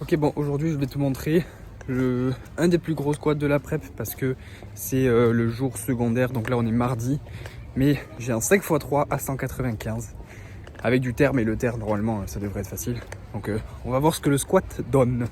Ok, bon, aujourd'hui je vais te montrer un des plus gros squats de la prep parce que c'est le jour secondaire, donc là on est mardi. Mais j'ai un 5x3 à 195 avec du terre, mais le terre normalement ça devrait être facile. Donc on va voir ce que le squat donne.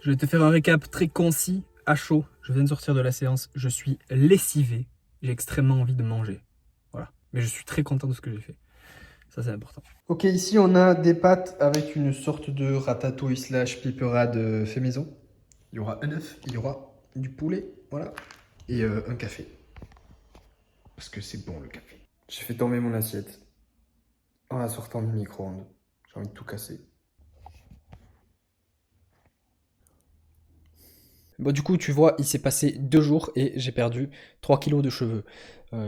Je vais te faire un récap très concis, à chaud. Je viens de sortir de la séance, je suis lessivé. J'ai extrêmement envie de manger. Voilà. Mais je suis très content de ce que j'ai fait. Ça, c'est important. Ok, ici, on a des pâtes avec une sorte de ratatouille slash piperade fait maison. Il y aura un œuf, il y aura du poulet, voilà. Et un café. Parce que c'est bon, le café. J'ai fait tomber mon assiette en la sortant du micro-ondes. J'ai envie de tout casser. Bon, du coup, tu vois, il s'est passé 2 jours et j'ai perdu 3 kilos de cheveux.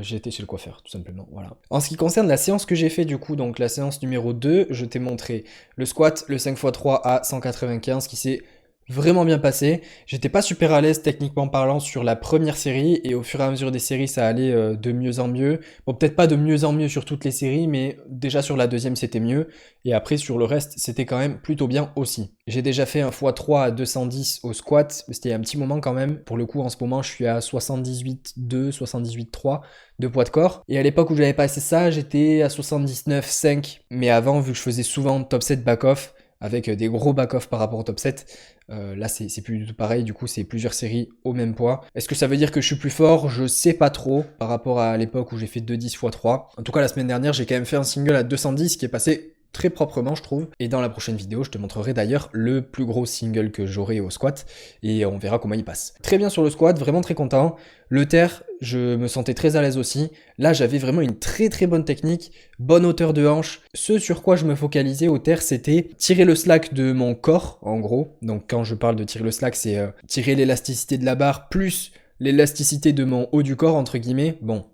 J'ai été chez le coiffeur, tout simplement, voilà. En ce qui concerne la séance que j'ai fait, du coup, donc la séance numéro 2, je t'ai montré le squat, le 5x3 à 195 qui s'est vraiment bien passé. J'étais pas super à l'aise techniquement parlant sur la première série et au fur et à mesure des séries, ça allait de mieux en mieux. Bon, peut-être pas de mieux en mieux sur toutes les séries, mais déjà sur la deuxième, c'était mieux. Et après, sur le reste, c'était quand même plutôt bien aussi. J'ai déjà fait un x3 à 210 au squat, c'était il y a un petit moment quand même. Pour le coup, en ce moment, je suis à 78,2, 78,3 de poids de corps. Et à l'époque où j'avais passé ça, j'étais à 79,5. Mais avant, vu que je faisais souvent top 7 back-off, avec des gros back-off par rapport au top 7, là c'est plus du tout pareil, du coup c'est plusieurs séries au même poids. Est-ce que ça veut dire que je suis plus fort? Je sais pas trop par rapport à l'époque où j'ai fait 210 x 3. En tout cas la semaine dernière j'ai quand même fait un single à 210 qui est passé très proprement je trouve. Et dans la prochaine vidéo je te montrerai d'ailleurs le plus gros single que j'aurai au squat et on verra comment il passe. Très bien sur le squat, vraiment très content. Le terre, je me sentais très à l'aise aussi. Là j'avais vraiment une très très bonne technique, bonne hauteur de hanche. Ce sur quoi je me focalisais au terre c'était tirer le slack de mon corps en gros. Donc quand je parle de tirer le slack c'est tirer l'élasticité de la barre plus l'élasticité de mon haut du corps entre guillemets. Bon,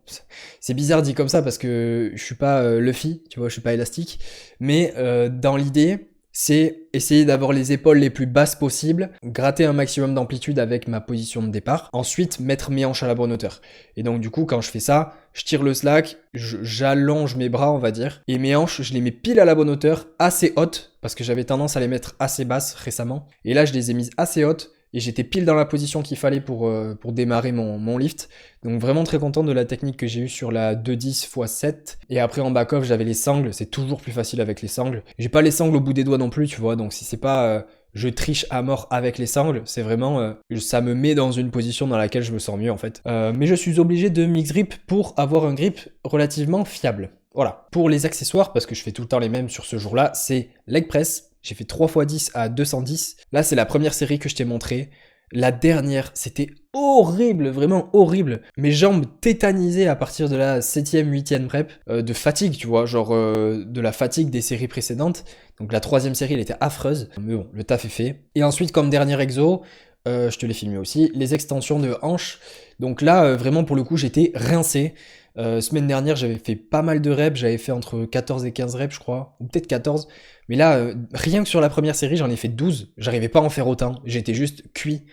c'est bizarre dit comme ça parce que je suis pas Luffy, tu vois, je suis pas élastique, mais dans l'idée, c'est essayer d'avoir les épaules les plus basses possibles, gratter un maximum d'amplitude avec ma position de départ, ensuite mettre mes hanches à la bonne hauteur. Et donc du coup, quand je fais ça, je tire le slack, j'allonge mes bras, on va dire, et mes hanches, je les mets pile à la bonne hauteur, assez hautes, parce que j'avais tendance à les mettre assez basses récemment, et là je les ai mises assez hautes, et j'étais pile dans la position qu'il fallait pour démarrer mon lift. Donc vraiment très content de la technique que j'ai eue sur la 210 x 7. Et après en back-off, j'avais les sangles. C'est toujours plus facile avec les sangles. J'ai pas les sangles au bout des doigts non plus, tu vois. Donc si c'est pas je triche à mort avec les sangles, c'est vraiment ça me met dans une position dans laquelle je me sens mieux en fait. Mais je suis obligé de mix grip pour avoir un grip relativement fiable. Voilà. Pour les accessoires, parce que je fais tout le temps les mêmes sur ce jour-là, c'est leg press. J'ai fait 3 x 10 à 210. Là, c'est la première série que je t'ai montré. La dernière, c'était horrible, vraiment horrible. Mes jambes tétanisées à partir de la 7e, 8e rep, de fatigue, tu vois, genre de la fatigue des séries précédentes. Donc la 3e série, elle était affreuse. Mais bon, le taf est fait. Et ensuite, comme dernier exo, je te l'ai filmé aussi, les extensions de hanches. Donc là, vraiment, pour le coup, j'étais rincé. Semaine dernière, j'avais fait pas mal de reps, j'avais fait entre 14 et 15 reps, je crois, ou peut-être 14. Mais là, rien que sur la première série, j'en ai fait 12. J'arrivais pas à en faire autant. J'étais juste cuit.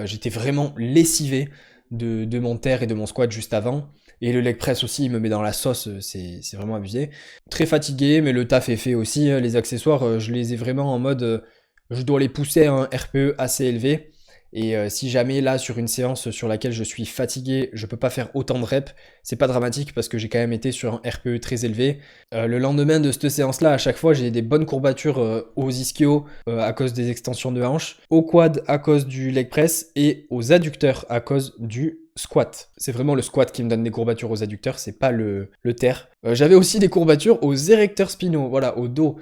J'étais vraiment lessivé de mon terre et de mon squat juste avant. Et le leg press aussi, il me met dans la sauce, c'est vraiment abusé. Très fatigué, mais le taf est fait aussi. Les accessoires, je les ai vraiment en mode, je dois les pousser à un RPE assez élevé. Et si jamais là sur une séance sur laquelle je suis fatigué, je peux pas faire autant de reps, c'est pas dramatique parce que j'ai quand même été sur un RPE très élevé. Le lendemain de cette séance-là, à chaque fois, j'ai des bonnes courbatures aux ischios à cause des extensions de hanches, au quad à cause du leg press et aux adducteurs à cause du squat. C'est vraiment le squat qui me donne des courbatures aux adducteurs, c'est pas le terre. J'avais aussi des courbatures aux érecteurs spinaux, voilà, au dos.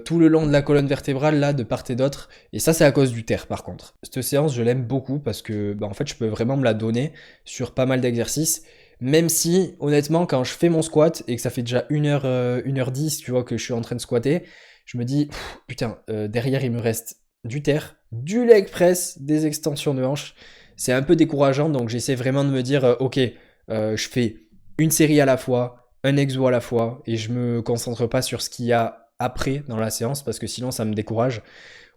Tout le long de la colonne vertébrale, là, de part et d'autre. Et ça, c'est à cause du terre, par contre. Cette séance, je l'aime beaucoup parce que, en fait, je peux vraiment me la donner sur pas mal d'exercices. Même si, honnêtement, quand je fais mon squat et que ça fait déjà 1h, 1h10, tu vois, que je suis en train de squatter, je me dis, putain, derrière, il me reste du terre, du leg press, des extensions de hanches. C'est un peu décourageant, donc j'essaie vraiment de me dire, ok, je fais une série à la fois, un exo à la fois, et je me concentre pas sur ce qu'il y a après dans la séance parce que sinon ça me décourage.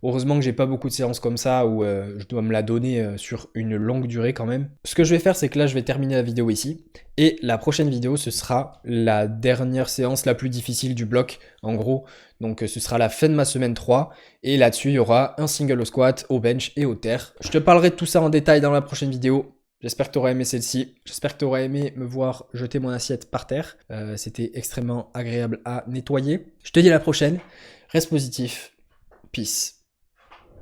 Heureusement que j'ai pas beaucoup de séances comme ça où je dois me la donner sur une longue durée quand même. Ce que je vais faire, c'est que là je vais terminer la vidéo ici et la prochaine vidéo ce sera la dernière séance la plus difficile du bloc en gros. Donc ce sera la fin de ma semaine 3 et là-dessus il y aura un single au squat, au bench et au terre. Je te parlerai de tout ça en détail dans la prochaine vidéo. J'espère que tu auras aimé celle-ci. J'espère que tu auras aimé me voir jeter mon assiette par terre. C'était extrêmement agréable à nettoyer. Je te dis à la prochaine. Reste positif. Peace.